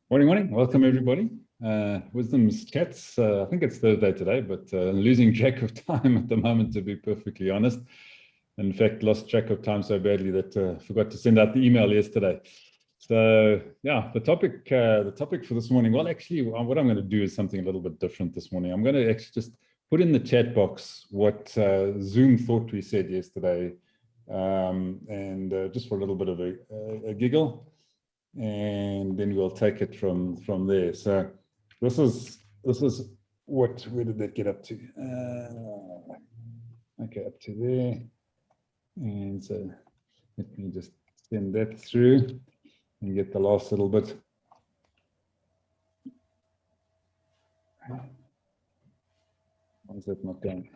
Morning, morning. Welcome, everybody. Wisdom's Chats. I think it's Thursday today, but losing track of time at the moment, to be perfectly honest. In fact, lost track of time so badly that forgot to send out the email yesterday. So, yeah, the topic for this morning, well, actually, what I'm going to do is something a little bit different this morning. I'm going to actually just put in the chat box what Zoom thought we said yesterday, and just for a little bit of a giggle. And then we'll take it from there. So this is what, where did that get up to? Okay, up to there. And so let me just send that through and get the last little bit. Why is that not going?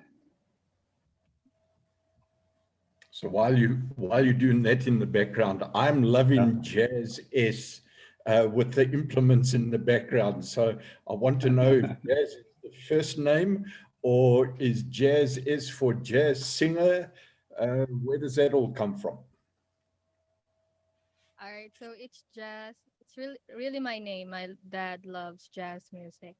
So while you're doing that in the background, I'm loving Jazz S with the implements in the background. So I want to know if Jazz is the first name or is Jazz S for jazz singer? Where does that all come from? All right, so it's jazz. It's really my name. My dad loves jazz music,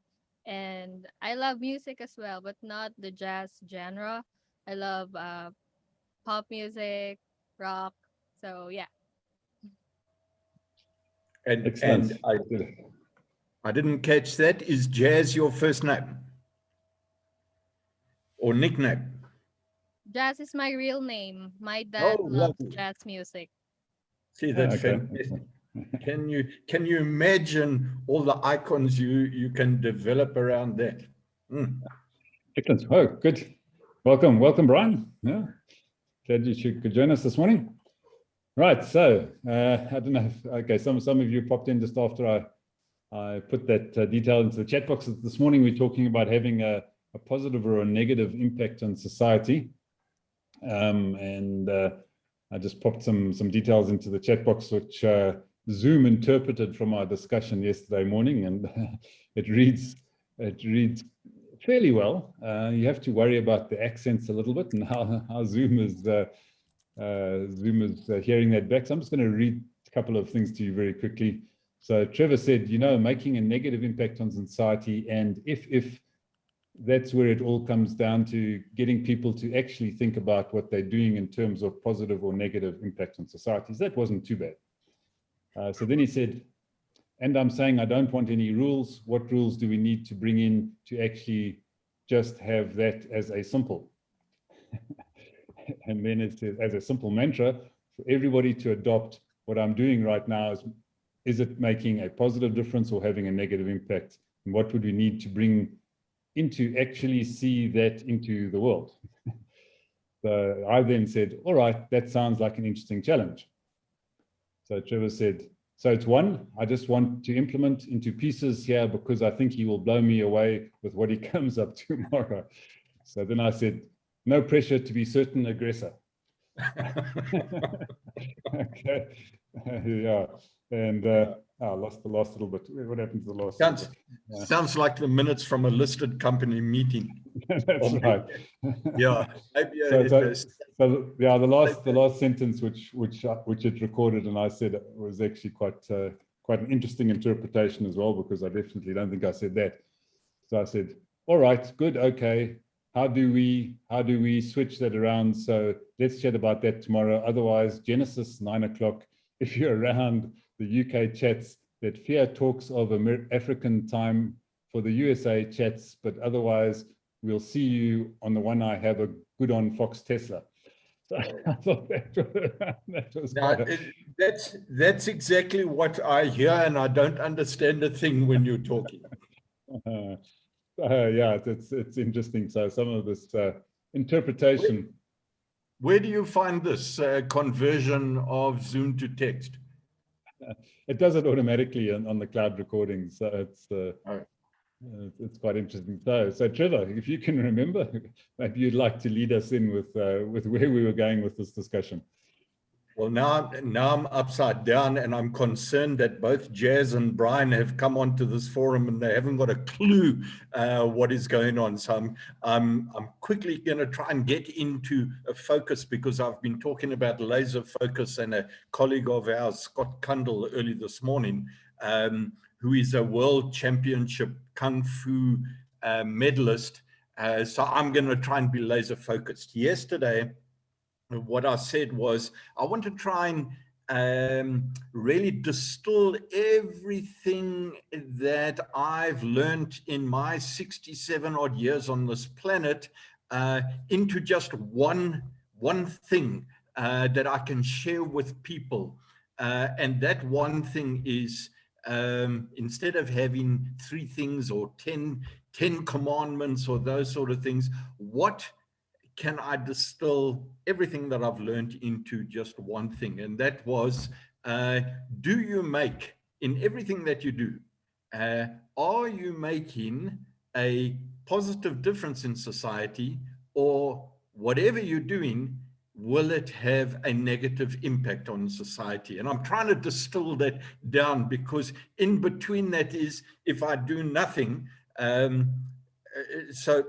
and I love music as well, but not the jazz genre. I love pop music, rock. So yeah. Excellent. I didn't catch that. Is Jazz your first name or nickname? Jazz is my real name. My dad loves jazz music. See, that's fantastic. Can you imagine all the icons you can develop around that? Excellent. Oh, good. Welcome, Brian. Yeah, glad you could join us this morning. Right. So I don't know. Okay, some of you popped in just after I put that detail into the chat box. This morning we're talking about having a positive or a negative impact on society, and I just popped some details into the chat box, which Zoom interpreted from our discussion yesterday morning, and it reads fairly well. You have to worry about the accents a little bit and how Zoom is hearing that back. So I'm just going to read a couple of things to you very quickly. So Trevor said, making a negative impact on society, and if that's where it all comes down to, getting people to actually think about what they're doing in terms of positive or negative impact on societies. That wasn't too bad. So then he said, and I'm saying I don't want any rules. What rules do we need to bring in to actually just have that as a simple? And then it says, as a simple mantra, for everybody to adopt what I'm doing right now is it making a positive difference or having a negative impact? And what would we need to bring into actually see that into the world? So I then said, all right, that sounds like an interesting challenge. So Trevor said, so it's one, I just want to implement into pieces here because I think he will blow me away with what he comes up tomorrow. So then I said, no pressure to be certain aggressor. Okay. Yeah. And I lost the last little bit. What happened to the last? Sounds like the minutes from a listed company meeting. That's right. Yeah. So yeah, the last sentence which it recorded, and I said it was actually quite an interesting interpretation as well, because I definitely don't think I said that. So I said, all right, good, okay. How do we switch that around? So let's chat about that tomorrow. Otherwise, Genesis 9 o'clock. If you're around the UK chats, that Fear talks of African time for the USA chats, but otherwise we'll see you on the one I have a good on Fox Tesla. So I thought that was that's exactly what I hear, and I don't understand a thing when you're talking. Yeah, it's interesting. So some of this interpretation. Where do you find this conversion of Zoom to text? It does it automatically on the cloud recording. So it's quite interesting. So Trevor, if you can remember, maybe you'd like to lead us in with where we were going with this discussion. Well, now I'm upside down, and I'm concerned that both Jazz and Brian have come onto this forum and they haven't got a clue what is going on. So I'm quickly going to try and get into a focus, because I've been talking about laser focus, and a colleague of ours, Scott Kundle, early this morning, who is a world championship Kung Fu medalist. So I'm going to try and be laser focused. Yesterday, what I said was, I want to try and really distill everything that I've learned in my 67 odd years on this planet into just one thing that I can share with people. And that one thing is, instead of having 3 things or 10 commandments or those sort of things, what can I distill everything that I've learned into just one thing? And that was, do you make, in everything that you do, are you making a positive difference in society, or whatever you're doing, will it have a negative impact on society? And I'm trying to distill that down, because in between that is, if I do nothing, so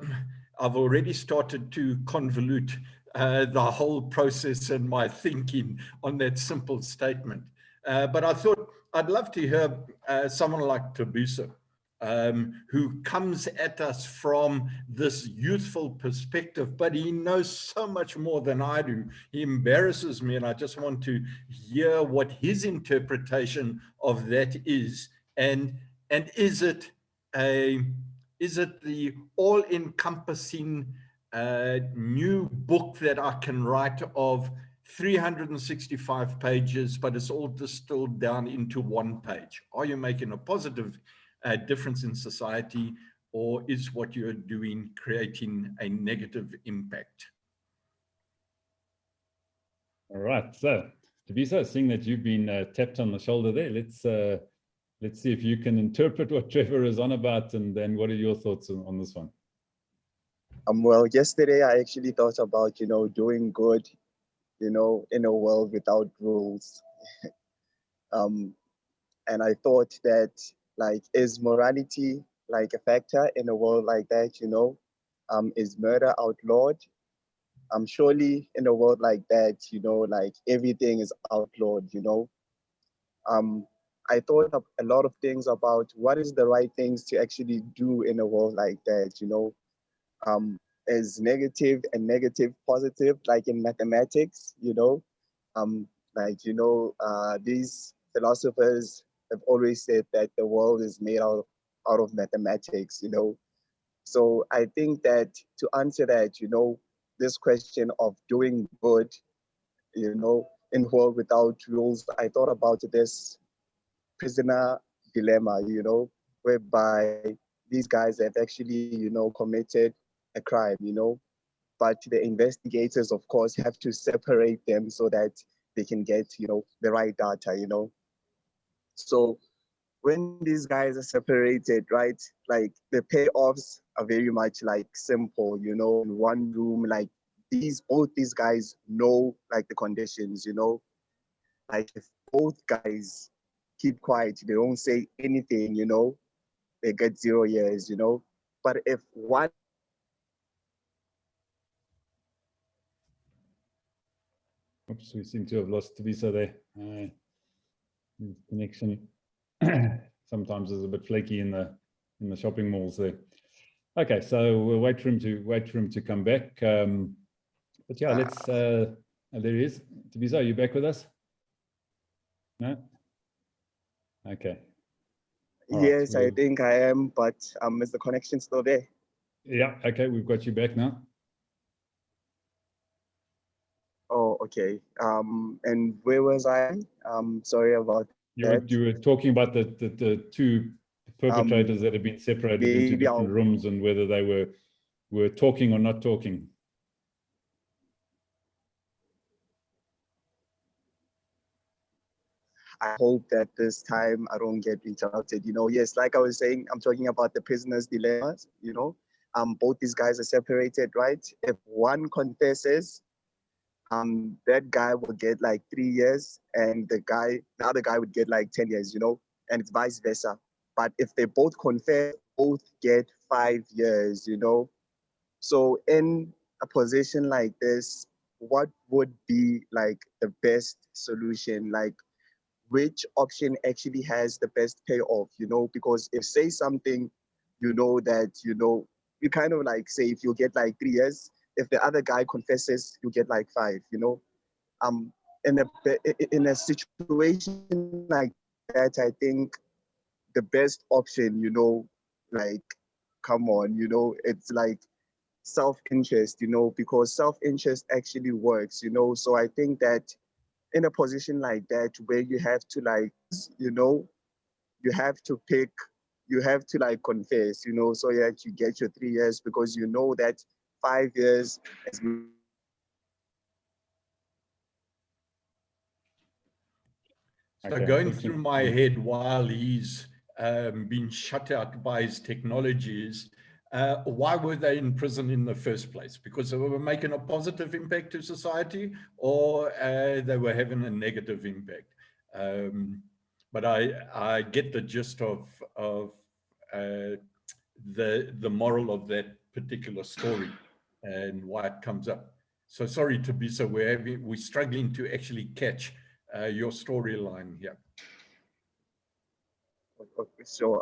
I've already started to convolute the whole process and my thinking on that simple statement. But I thought I'd love to hear someone like Thabiso, who comes at us from this youthful perspective, but he knows so much more than I do. He embarrasses me, and I just want to hear what his interpretation of that is. And is it the all-encompassing new book that I can write of 365 pages, but it's all distilled down into 1 page? Are you making a positive difference in society, or is what you're doing creating a negative impact? All right. So, Thabiso, seeing that you've been tapped on the shoulder there, let's see if you can interpret what Trevor is on about, and then what are your thoughts on this one? Well, yesterday I actually thought about, doing good, in a world without rules. And I thought that, like, is morality like a factor in a world like that, is murder outlawed? Surely in a world like that, like everything is outlawed, I thought of a lot of things about what is the right things to actually do in a world like that, is negative and negative positive, like in mathematics, these philosophers have always said that the world is made out of mathematics, So I think that to answer that, this question of doing good, in a world without rules, I thought about this prisoner dilemma, whereby these guys have actually, committed a crime, but the investigators, of course, have to separate them so that they can get, the right data, So when these guys are separated, right, like the payoffs are very much like simple, in one room, like both these guys know like the conditions, like if both guys keep quiet, they don't say anything, they get 0 years, But if one Oops, we seem to have lost Thabiso there. Connection sometimes is a bit flaky in the shopping malls there. Okay, so we'll wait for him to come back. But yeah, let's. There he is. Thabiso, are you back with us? No. Okay. All yes, right, I think I am, but is the connection still there? Yeah. Okay, we've got you back now. Oh, okay. And where was I? Sorry about that. You were talking about the 2 perpetrators that have been separated into different rooms, and whether they were talking or not talking. I hope that this time I don't get interrupted. Yes, like I was saying, I'm talking about the prisoner's dilemmas, both these guys are separated, right? If one confesses, that guy will get like 3 years, and the other guy would get like 10 years, and it's vice versa. But if they both confess, both get 5 years, So in a position like this, what would be like the best solution? Like, which option actually has the best payoff, you know, because if say something, you know, that, you know, you kind of like say if you get like 3 years, if the other guy confesses, you get like 5, you know. In a situation like that, I think the best option, you know, like, come on, you know, it's like self-interest, you know, because self-interest actually works, you know. So I think that in a position like that where you have to like, you know, you have to pick, you have to like confess, you know, so that you get your 3 years, because you know that 5 years is. So Okay, I going think through my head while he's been shut out by his technologies, why were they in prison in the first place? Because they were making a positive impact to society, or they were having a negative impact? But I get the gist of the moral of that particular story and why it comes up. So sorry to be so, we're struggling to actually catch your storyline here. So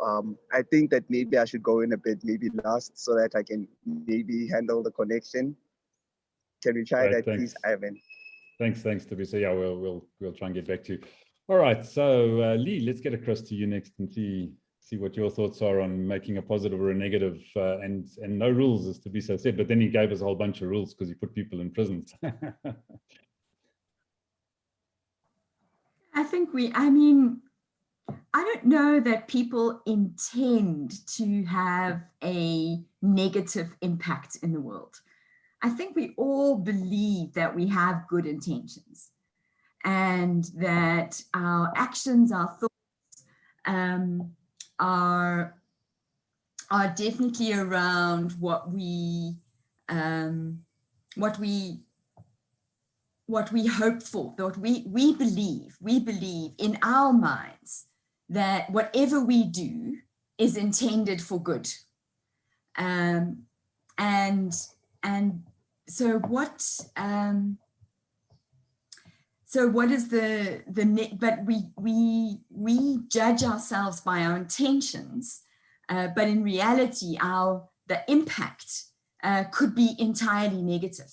I think that maybe I should go in a bit, maybe last, so that I can maybe handle the connection. Can we try Right, that, thanks. please, Ivan? Thanks, Thabiso. Yeah, we'll try and get back to you. All right, so Lee, let's get across to you next and see what your thoughts are on making a positive or a negative, and no rules, as Thabiso said. But then he gave us a whole bunch of rules because he put people in prisons. I think I mean, I don't know that people intend to have a negative impact in the world. I think we all believe that we have good intentions and that our actions, our thoughts are definitely around what we hope for, that we believe in our minds that whatever we do is intended for good. And so what is but we judge ourselves by our intentions, but in reality the impact could be entirely negative.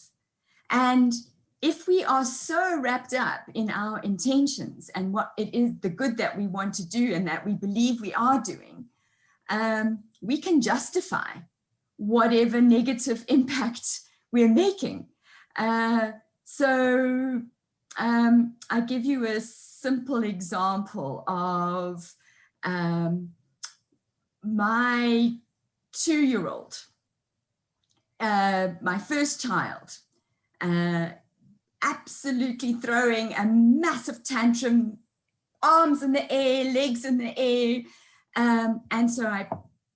And if we are so wrapped up in our intentions and what it is, the good that we want to do and that we believe we are doing, we can justify whatever negative impact we're making. So I give you a simple example of my 2-year-old, my first child, absolutely throwing a massive tantrum, arms in the air, legs in the air. And so I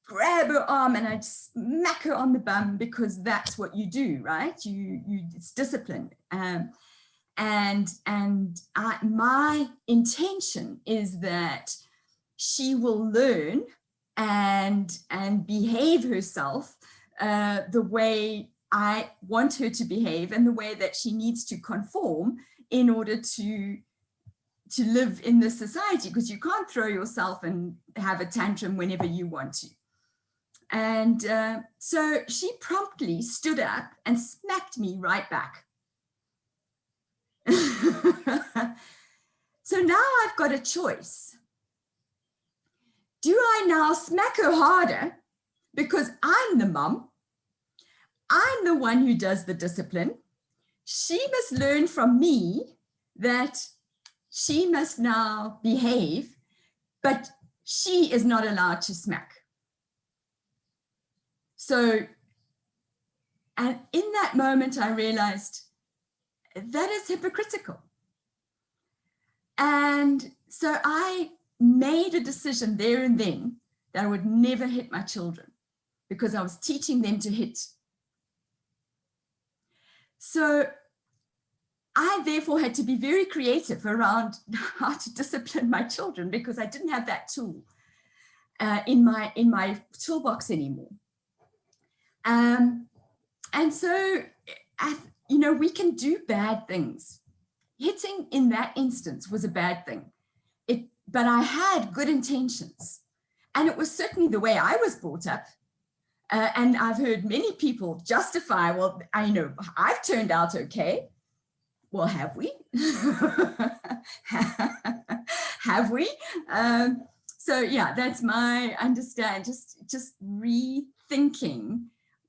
grab her arm and I smack her on the bum, because that's what you do, right? It's discipline. My intention is that she will learn and behave herself the way I want her to behave and the way that she needs to conform in order to live in this society, because you can't throw yourself and have a tantrum whenever you want to. And so she promptly stood up and smacked me right back. So now I've got a choice. Do I now smack her harder because I'm the mom? I'm the one who does the discipline. She must learn from me that she must now behave, but she is not allowed to smack. So, and in that moment, I realized that is hypocritical. And so I made a decision there and then that I would never hit my children, because I was teaching them to hit. So I therefore had to be very creative around how to discipline my children, because I didn't have that tool in my toolbox anymore. And so, we can do bad things. Hitting in that instance was a bad thing. It but I had good intentions. And it was certainly the way I was brought up. And I've heard many people justify, well, I know I've turned out okay. Well, have we? Have we? So yeah, that's my understand. Just rethinking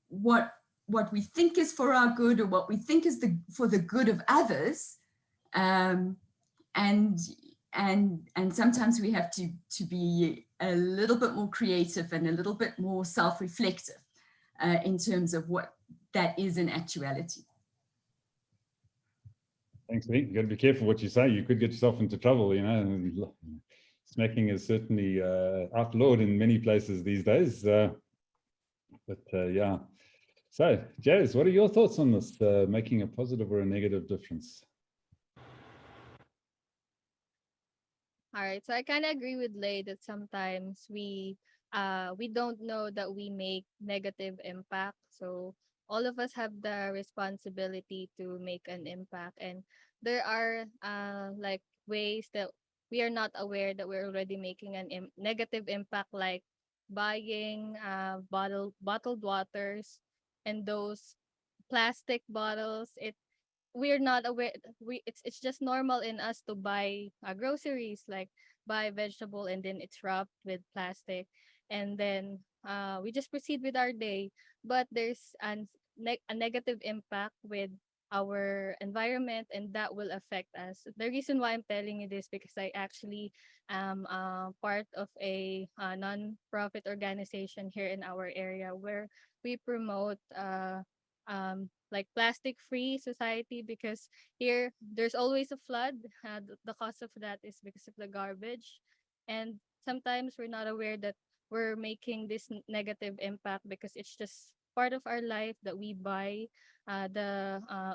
what we think is for our good, or what we think is for the good of others, and sometimes we have to be a little bit more creative and a little bit more self-reflective in terms of what that is in actuality. Thanks, Lee. You got to be careful what you say. You could get yourself into trouble, you know. Smacking is certainly outlawed in many places these days. Yeah. So, Jazz, what are your thoughts on this, making a positive or a negative difference? All right, so I kind of agree with Lay that sometimes we don't know that we make negative impact. So all of us have the responsibility to make an impact, and there are like ways that we are not aware that we're already making an negative impact, like buying bottled waters and those plastic bottles. We're not aware, it's just normal in us to buy groceries, like buy vegetable and then it's wrapped with plastic, and then we just proceed with our day. But there's a negative impact with our environment, and that will affect us. The reason why I'm telling you this, because I actually am part of a non-profit organization here in our area, where we promote like plastic free society, because here there's always a flood. The cause of that is because of the garbage, and sometimes we're not aware that we're making this negative impact because it's just part of our life that we buy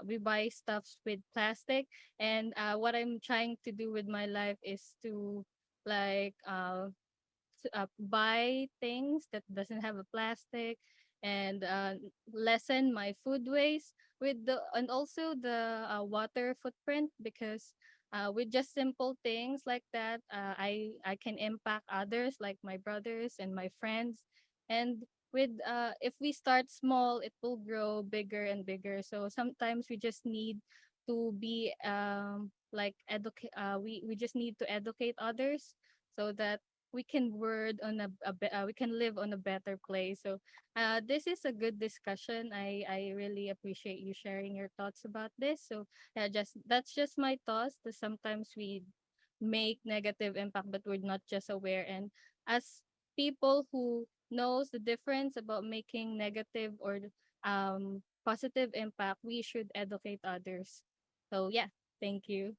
we buy stuffs with plastic. And what I'm trying to do with my life is to like buy things that doesn't have a plastic, and lessen my food waste with the, and also the water footprint, because with just simple things like that, I can impact others, like my brothers and my friends. And with if we start small, it will grow bigger and bigger. So sometimes we just need to be like educate we just need to educate others, so that we can we can live on a better place. So this is a good discussion. I really appreciate you sharing your thoughts about this. So that's just my thoughts, that sometimes we make negative impact but we're not just aware. And as people who knows the difference about making negative or positive impact, we should educate others. So yeah, thank you.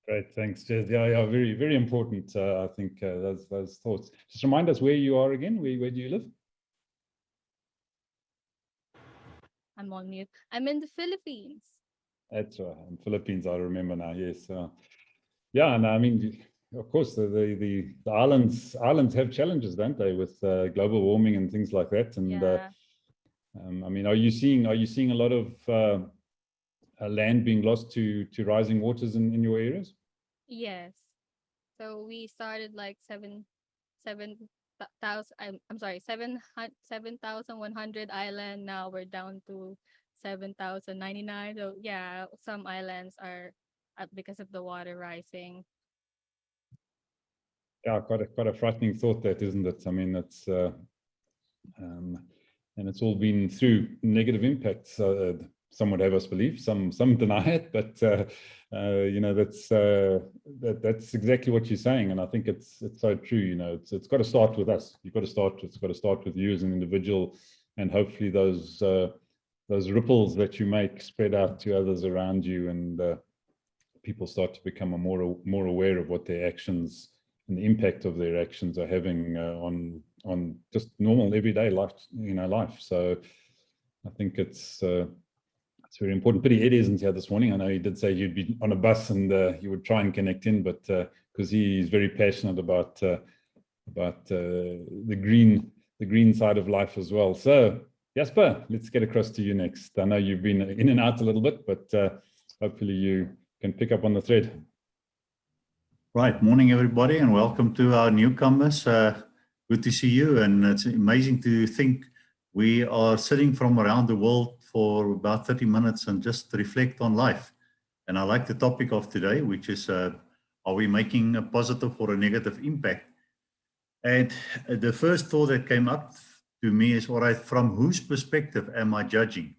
Great, thanks, Jez. Yeah, very, very important. I think those thoughts. Just remind us where you are again. Where do you live? I'm on mute. I'm in the Philippines. That's right. In Philippines, I remember now. Yes. Yeah, and I mean, of course, the islands have challenges, don't they, with global warming and things like that. And Yeah. I mean, are you seeing a lot of land being lost to rising waters in your areas? Yes. So we started like 7,000. I'm sorry, 7,100 island. Now we're down to 7,099. So yeah, some islands are because of the water rising. Yeah, quite a frightening thought, that, isn't it? I mean, it's and it's all been through negative impacts. Some would have us believe, some deny it, but you know, that's exactly what you're saying, and I think it's so true. You know, it's got to start with us. It's got to start with you as an individual, and hopefully those ripples that you make spread out to others around you, and people start to become more aware of what their actions and the impact of their actions are having on just normal everyday life. So I think it's very important. Pity Ed isn't here this morning. I know he did say he'd be on a bus and he would try and connect in, but because he's very passionate about the green side of life as well. So Jasper, let's get across to you next. I know you've been in and out a little bit, but hopefully you can pick up on the thread. Right, morning everybody, and welcome to our newcomers. Good to see you, and it's amazing to think we are sitting from around the world for about 30 minutes and just reflect on life. And I like the topic of today, which is, are we making a positive or a negative impact? And the first thought that came up to me is, all right, from whose perspective am I judging?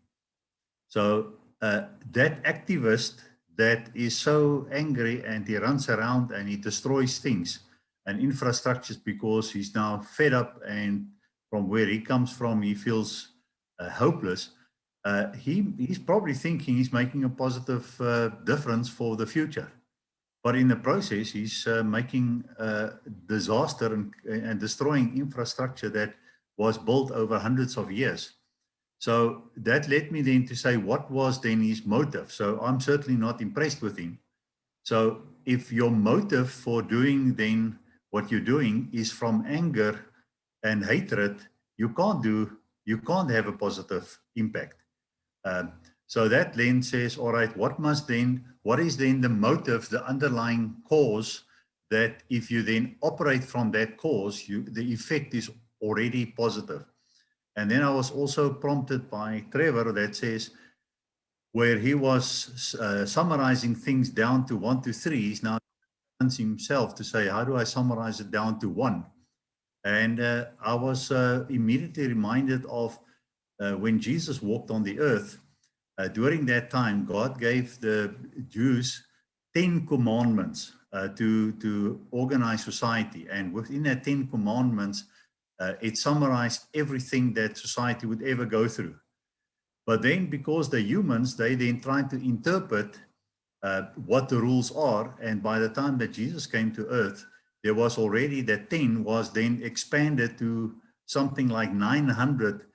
So that activist that is so angry and he runs around and he destroys things and infrastructures because he's now fed up, and from where he comes from, he feels hopeless. He's probably thinking he's making a positive difference for the future. But in the process, he's making disaster and destroying infrastructure that was built over hundreds of years. So that led me then to say, what was then his motive? So I'm certainly not impressed with him. So if your motive for doing then what you're doing is from anger and hatred, you can't have a positive impact. So that then says, all right, what is then the motive, the underlying cause, that if you then operate from that cause, the effect is already positive. And then I was also prompted by Trevor that says, where he was summarizing things down to 1 to 3, he's now himself to say, how do I summarize it down to 1? And I was immediately reminded of when Jesus walked on the earth. During that time, God gave the Jews 10 commandments to organize society. And within that 10 commandments, it summarized everything that society would ever go through. But then, because they're humans, they then try to interpret what the rules are. And by the time that Jesus came to earth, there was already that 10 was then expanded to something like 900,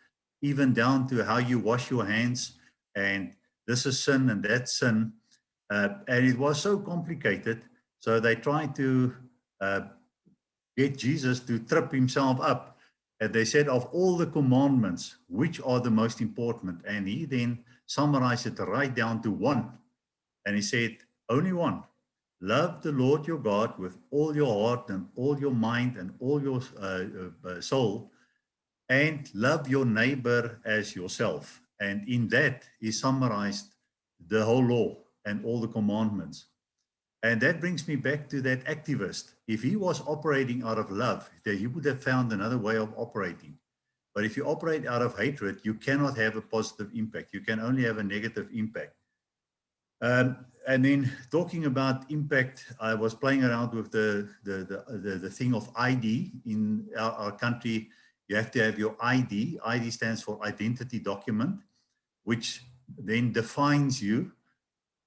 even down to how you wash your hands. And this is sin and that's sin. And it was so complicated. So they tried to get Jesus to trip himself up. And they said, of all the commandments, which are the most important? And he then summarized it right down to 1. And he said, only 1. Love the Lord your God with all your heart and all your mind and all your soul, and love your neighbor as yourself. And in that is summarized the whole law and all the commandments. And that brings me back to that activist. If he was operating out of love, then he would have found another way of operating. But if you operate out of hatred, you cannot have a positive impact. You can only have a negative impact. And then talking about impact, I was playing around with the thing of ID. In our country, you have to have your ID. ID stands for identity document, which then defines you.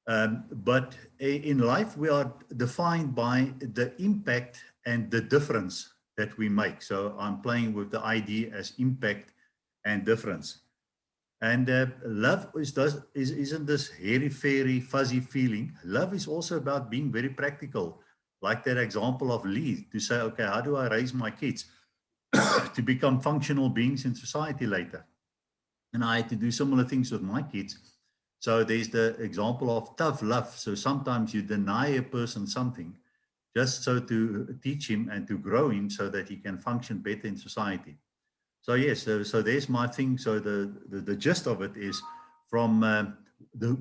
But in life, we are defined by the impact and the difference that we make. So I'm playing with the ID as impact and difference. And love isn't this hairy-fairy, fuzzy feeling. Love is also about being very practical, like that example of Lee, to say, okay, how do I raise my kids to become functional beings in society later? And I had to do similar things with my kids. So there's the example of tough love. So sometimes you deny a person something just so to teach him and to grow him so that he can function better in society. So yes, so there's my thing. So the gist of it is from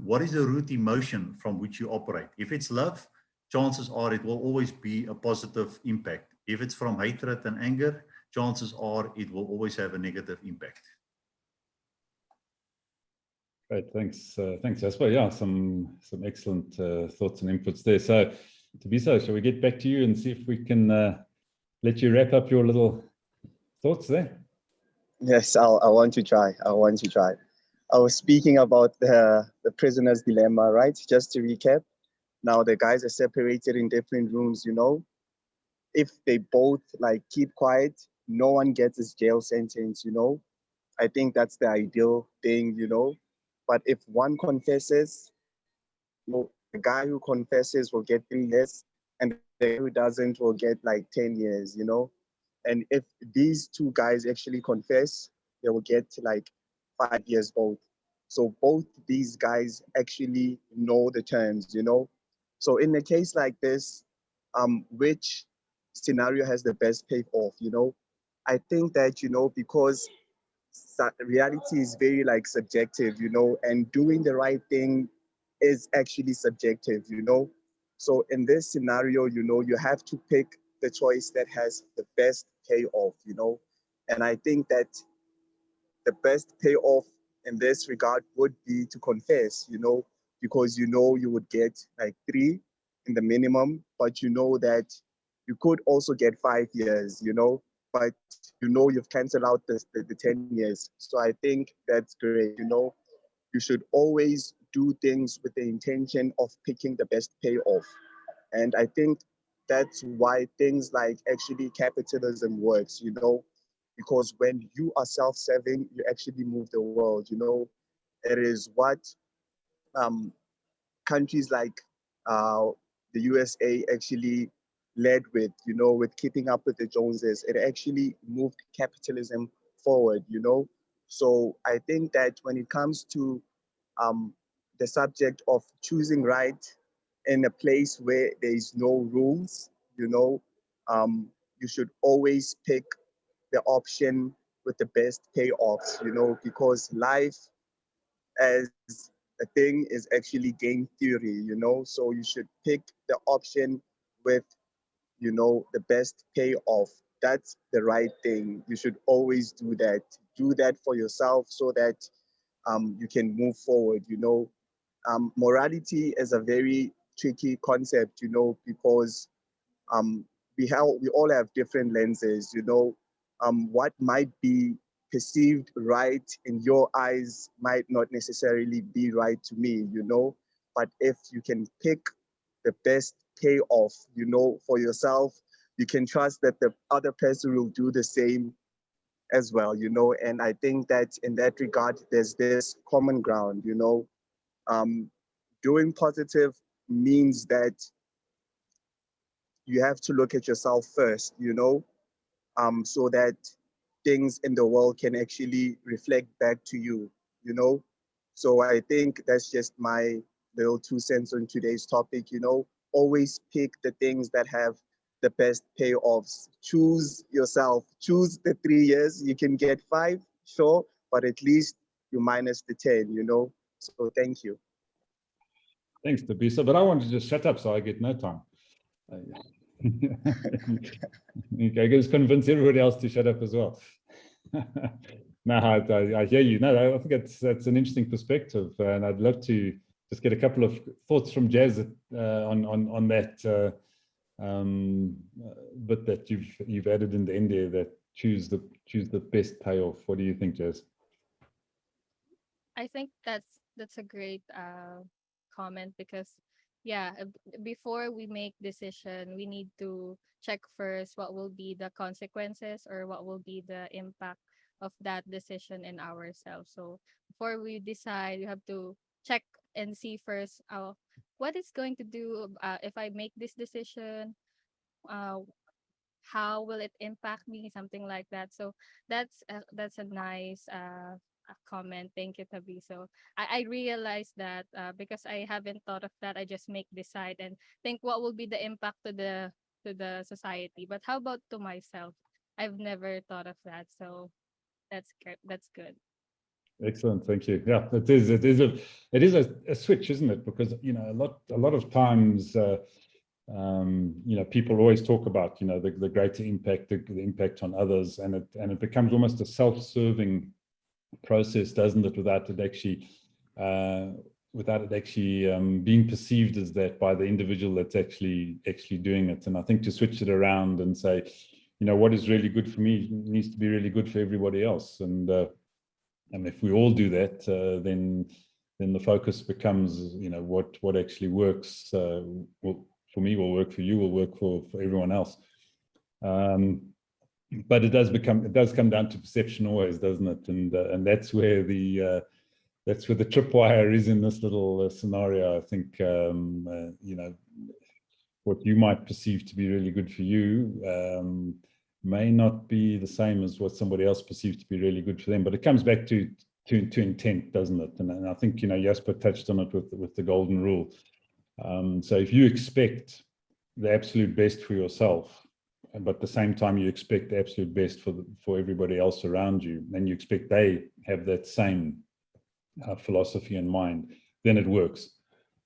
what is the root emotion from which you operate? If it's love, chances are it will always be a positive impact. If it's from hatred and anger, chances are it will always have a negative impact. Great, thanks, thanks, Jasper. Yeah, some excellent thoughts and inputs there. So, Thabiso, shall we get back to you and see if we can let you wrap up your little thoughts there? Yes, I want to try. I want to try. I was speaking about the prisoner's dilemma, right? Just to recap. Now the guys are separated in different rooms, you know. If they both like keep quiet, no one gets his jail sentence, you know. I think that's the ideal thing, you know. But if one confesses, you know, the guy who confesses will get 3 years, and the guy who doesn't will get like 10 years, you know. And if these two guys actually confess, they will get like 5 years both. So both these guys actually know the terms, you know. So in a case like this, which scenario has the best payoff, you know. I think that, you know, because reality is very like subjective, you know, and doing the right thing is actually subjective, you know. So in this scenario, you know, you have to pick the choice that has the best payoff, you know. And I think that the best payoff in this regard would be to confess, you know, because you know you would get like 3 in the minimum, but you know that you could also get 5 years, you know, but you know you've canceled out the 10 years. So I think that's great, you know. You should always do things with the intention of picking the best payoff. And I think that's why things like actually capitalism works, you know, because when you are self-serving, you actually move the world, you know. It is what um, countries like uh, the USA actually led with, you know, with keeping up with the Joneses. It actually moved capitalism forward, you know. So I think that when it comes to um, the subject of choosing right in a place where there is no rules, you know, you should always pick the option with the best payoffs, you know, because life as a thing is actually game theory, you know, so you should pick the option with, you know, the best payoff. That's the right thing. You should always do that. Do that for yourself so that you can move forward, you know. Morality is a very tricky concept, you know, because we all have different lenses, you know. What might be perceived right in your eyes might not necessarily be right to me, you know. But if you can pick the best payoff, you know, for yourself, you can trust that the other person will do the same as well, you know. And I think that in that regard, there's this common ground, you know. Um, doing positive means that you have to look at yourself first, you know, so that things in the world can actually reflect back to you, you know. So I think that's just my little 2 cents on today's topic, you know. Always pick the things that have the best payoffs. Choose yourself. Choose the 3 years. You can get 5, sure, but at least you minus the 10, you know. So thank you. Thanks, Thabiso. But I want to just shut up so I get no time. Okay, just convince everybody else to shut up as well. No, I hear you. No, I think that's an interesting perspective, and I'd love to just get a couple of thoughts from Jazz on that bit that you've added in the end there, that choose the best payoff. What do you think, Jazz? I think that's a great comment, because yeah, before we make decision, we need to check first what will be the consequences or what will be the impact of that decision in ourselves. So before we decide, you have to check and see first what it's going to do if I make this decision. How will it impact me, something like that. So that's a nice comment. Thank you, Thabiso. I realized that because I haven't thought of that, I just make decide and think what will be the impact to the society, but how about to myself? I've never thought of that, so that's good. Excellent, thank you. Yeah, it is a switch, isn't it? Because you know a lot of times you know, people always talk about, you know, the greater impact, the impact on others, and it becomes almost a self-serving process, doesn't it? Without it actually being perceived as that by the individual that's actually doing it. And I think to switch it around and say, you know, what is really good for me needs to be really good for everybody else. And if we all do that, then the focus becomes, you know, what actually works for me will work for you, will work for everyone else. But it does come down to perception always, doesn't it? And that's where the tripwire is in this little scenario. I think you know, what you might perceive to be really good for you may not be the same as what somebody else perceives to be really good for them. But it comes back to intent, doesn't it? And I think, you know, Jasper touched on it with the golden rule. So if you expect the absolute best for yourself, but at the same time you expect the absolute best for everybody else around you, and you expect they have that same philosophy in mind, then it works.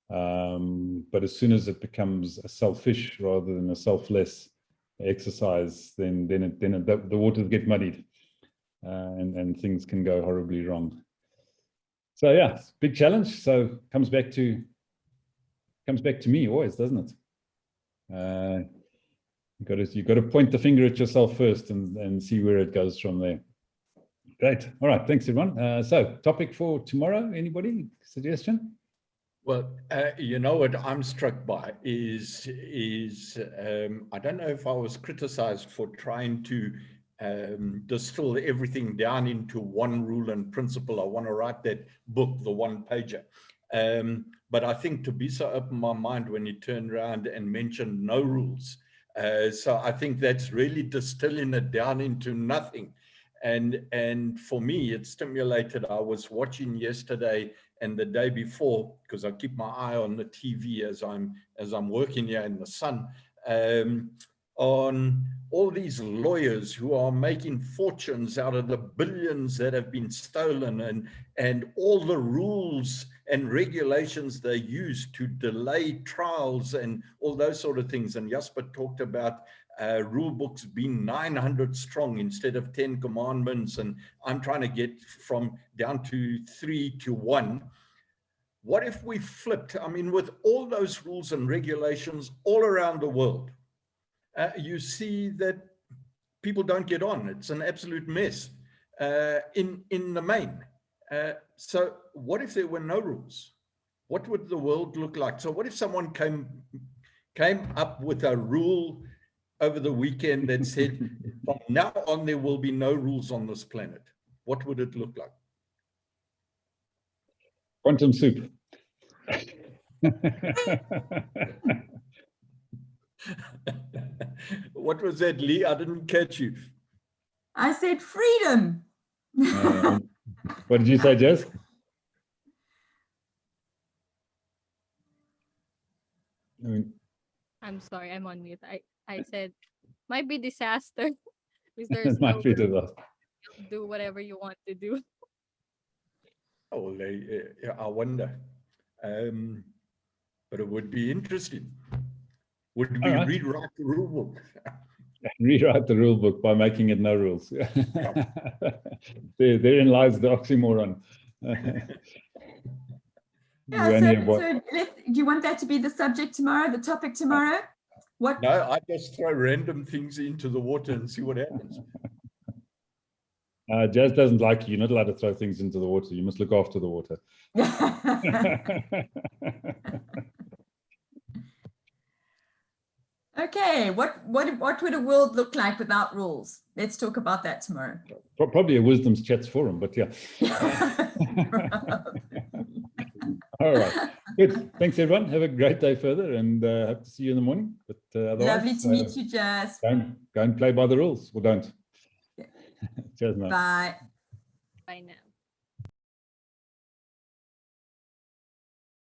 But as soon as it becomes a selfish rather than a selfless exercise, then the waters get muddied, and things can go horribly wrong. So yeah, big challenge. So comes back to me always, doesn't it? You've got to point the finger at yourself first and see where it goes from there. Great. All right. Thanks, everyone. So topic for tomorrow, anybody? Suggestion? Well, you know what I'm struck by is I don't know if I was criticized for trying to distill everything down into one rule and principle. I want to write that book, the one pager. But I think Tobisa opened my mind when he turned around and mentioned no rules. So I think that's really distilling it down into nothing. And for me, it stimulated. I was watching yesterday and the day before, because I keep my eye on the TV as I'm working here in the sun, on all these lawyers who are making fortunes out of the billions that have been stolen, and all the rules and regulations they use to delay trials and all those sort of things. And Jasper talked about rule books being 900 strong instead of 10 commandments, and I'm trying to get from down to 3 to 1. What if we flipped? I mean, with all those rules and regulations all around the world, you see that people don't get on. It's an absolute mess in the main. So what if there were no rules? What would the world look like? So what if someone came up with a rule over the weekend that said, from now on, there will be no rules on this planet? What would it look like? Quantum soup. What was that, Lee? I didn't catch you. I said freedom. What did you say, Jess? I'm sorry, I'm on mute. I said might be disaster because there's It might no be disaster. do whatever you want to do. Oh, I wonder. But it would be interesting. Would we right. rewrite the rule book? Rewrite the rule book by making it no rules. Therein lies the oxymoron. Yeah, so do you want that to be the subject tomorrow, the topic tomorrow? What? No, I just throw random things into the water and see what happens. Jazz doesn't like you. You're not allowed to throw things into the water. You must look after the water. Okay, what would a world look like without rules? Let's talk about that tomorrow. Probably a wisdom's chats forum, but yeah. All right, good. Thanks everyone. Have a great day further, and hope to see you in the morning. But lovely to meet you, Jazz. Go and play by the rules, or don't. Yeah. Cheers, man. Bye. Bye now.